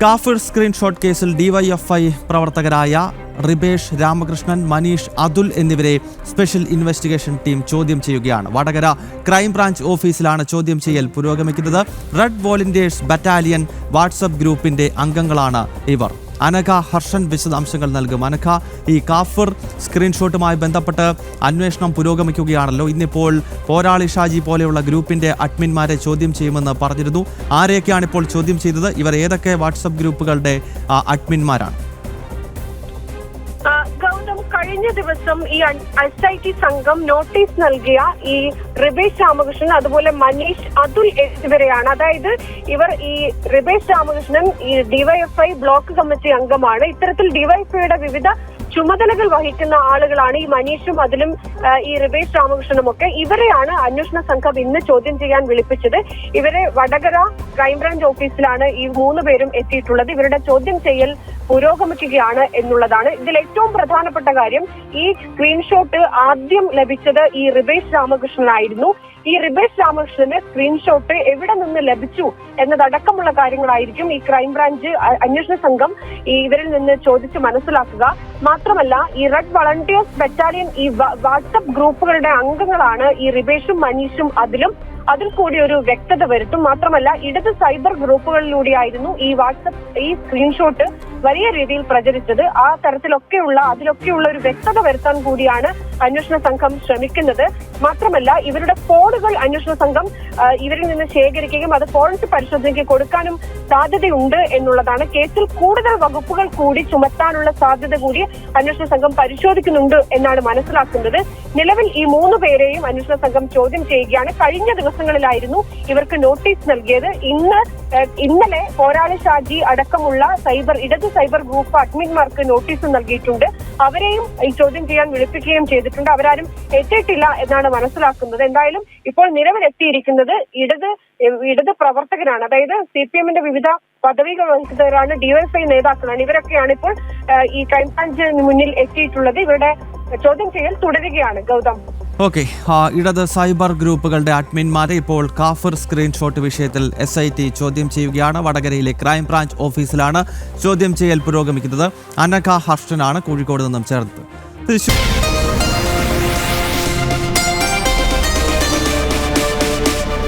കാഫിർ സ്ക്രീൻഷോട്ട് കേസിൽ ഡിവൈഎഫ്ഐ പ്രവർത്തകരായ റിബേഷ് രാമകൃഷ്ണൻ, മനീഷ്, അതുൽ എന്നിവരെ സ്പെഷ്യൽ ഇൻവെസ്റ്റിഗേഷൻ ടീം ചോദ്യം ചെയ്യുകയാണ്. വടകര ക്രൈംബ്രാഞ്ച് ഓഫീസിലാണ് ചോദ്യം ചെയ്യൽ പുരോഗമിക്കുന്നത്. റെഡ് വോളണ്ടിയേഴ്സ് ബറ്റാലിയൻ വാട്സപ്പ് ഗ്രൂപ്പിന്റെ അംഗങ്ങളാണ് ഇവർ. അനഘ ഹർഷൻ വിശദാംശങ്ങൾ നൽകും. അനഘ, ഈ കാഫിർ സ്ക്രീൻഷോട്ടുമായി ബന്ധപ്പെട്ട് അന്വേഷണം പുരോഗമിക്കുകയാണല്ലോ. ഇന്നിപ്പോൾ പോരാളി ഷാജി പോലെയുള്ള ഗ്രൂപ്പിന്റെ അഡ്മിന്മാരെ ചോദ്യം ചെയ്യുമെന്ന് പറഞ്ഞിരുന്നു. ആരെയൊക്കെയാണ് ഇപ്പോൾ ചോദ്യം ചെയ്തത്? ഇവർ ഏതൊക്കെ വാട്സപ്പ് ഗ്രൂപ്പുകളുടെ അഡ്മിന്മാരാണ്? ഗൗതം, കഴിഞ്ഞ ദിവസം ഈ SIT സംഘം നോട്ടീസ് നൽകിയ ഈ റിബേഷ് രാമകൃഷ്ണൻ, അതുപോലെ മനീഷ്, അതുൽ എന്നിവരെയാണ്. അതായത് ഇവർ ഈ റിബേഷ് രാമകൃഷ്ണൻ ഈ ഡിവൈഎഫ്ഐ ബ്ലോക്ക് കമ്മിറ്റി അംഗമാണ്. ഇത്തരത്തിൽ ഡിവൈഎഫ്ഐയുടെ വിവിധ ചുമതലകൾ വഹിക്കുന്ന ആളുകളാണ് ഈ മനീഷും അതിലും ഈ റിബേഷ് രാമകൃഷ്ണനും ഒക്കെ. ഇവരെയാണ് അന്വേഷണ സംഘം ഇന്ന് ചോദ്യം ചെയ്യാൻ വിളിപ്പിച്ചത്. ഇവരെ വടകര ക്രൈംബ്രാഞ്ച് ഓഫീസിലാണ് ഈ 3 പേരും എത്തിയിട്ടുള്ളത്. ഇവരുടെ ചോദ്യം ചെയ്യൽ പുരോഗമിക്കുകയാണ് എന്നുള്ളതാണ്. ഇതിൽ ഏറ്റവും പ്രധാനപ്പെട്ട കാര്യം, ഈ സ്ക്രീൻഷോട്ട് ആദ്യം ലഭിച്ചത് ഈ റിബേഷ് രാമകൃഷ്ണനായിരുന്നു. ഈ റിബേഷ് രാമകൃഷ്ണന് സ്ക്രീൻഷോട്ട് എവിടെ നിന്ന് ലഭിച്ചു എന്നതടക്കമുള്ള കാര്യങ്ങളായിരിക്കും ഈ ക്രൈംബ്രാഞ്ച് അന്വേഷണ സംഘം ഇവരിൽ നിന്ന് ചോദിച്ച് മനസ്സിലാക്കുക. മാത്രമല്ല, ഈ റെഡ് വളണ്ടിയേഴ്സ് ബറ്റാലിയൻ ഈ വാട്സപ്പ് ഗ്രൂപ്പുകളുടെ അംഗങ്ങളാണ് ഈ റിബേഷും മനീഷും അതിൽ കൂടി ഒരു വ്യക്തത വരുത്തും. മാത്രമല്ല, ഇടത് സൈബർ ഗ്രൂപ്പുകളിലൂടെയായിരുന്നു ഈ സ്ക്രീൻഷോട്ട് വലിയ രീതിയിൽ പ്രചരിച്ചത്. ആ അതിലൊക്കെയുള്ള ഒരു വ്യക്തത വരുത്താൻ കൂടിയാണ് അന്വേഷണ സംഘം ശ്രമിക്കുന്നത്. മാത്രമല്ല, ഇവരുടെ ഫോണുകൾ അന്വേഷണ സംഘം ഇവരിൽ നിന്ന് ശേഖരിക്കുകയും അത് ഫോറൻസിക് പരിശോധനയ്ക്ക് കൊടുക്കാനും സാധ്യതയുണ്ട് എന്നുള്ളതാണ്. കേസിൽ കൂടുതൽ വകുപ്പുകൾ കൂടി ചുമത്താനുള്ള സാധ്യത കൂടി അന്വേഷണ സംഘം പരിശോധിക്കുന്നുണ്ട് എന്നാണ് മനസ്സിലാക്കുന്നത്. നിലവിൽ ഈ 3 പേരെയും അന്വേഷണ സംഘം ചോദ്യം ചെയ്യുകയാണ്. കഴിഞ്ഞ ദിവസങ്ങളിലായിരുന്നു ഇവർക്ക് നോട്ടീസ് നൽകിയത്. ഇന്നലെ പോരാളി ഷാജി അടക്കമുള്ള ഇടത് സൈബർ ഗ്രൂപ്പ് അഡ്മിന്മാർക്ക് നോട്ടീസ് നൽകിയിട്ടുണ്ട്. അവരെയും ഈ ചോദ്യം ചെയ്യാൻ വിളിപ്പിക്കുകയും ചെയ്തിട്ടുണ്ട്. അവരാരും എത്തിയിട്ടില്ല എന്നാണ് മനസ്സിലാക്കുന്നത്. എന്തായാലും ഇപ്പോൾ നിലവിലെത്തിയിരിക്കുന്നത് ഇടത് പ്രവർത്തകരാണ്. അതായത് CPMന്റെ വിവിധ പദവികൾ വഹിക്കുന്നവരാണ്, ഡിവൈഎഫ്ഐ നേതാക്കളാണ്. ഇവരൊക്കെയാണ് ഇപ്പോൾ ഈ ക്രൈംബ്രാഞ്ചിന് മുന്നിൽ എത്തിയിട്ടുള്ളത്. ഇവരുടെ ചോദ്യം ചെയ്യൽ തുടരുകയാണ്. ഗൗതം, ഓക്കെ, ഇടത് സൈബർ ഗ്രൂപ്പുകളുടെ അഡ്മിന്മാരെ ഇപ്പോൾ കാഫിർ സ്ക്രീൻഷോട്ട് വിഷയത്തിൽ SIT ചോദ്യം ചെയ്യുകയാണ്. വടകരയിലെ ക്രൈംബ്രാഞ്ച് ഓഫീസിലാണ് ചോദ്യം ചെയ്യൽ പുരോഗമിക്കുന്നത്. അനഘ ഹർഷനാണ് കോഴിക്കോട് നിന്നും ചേർന്നത്.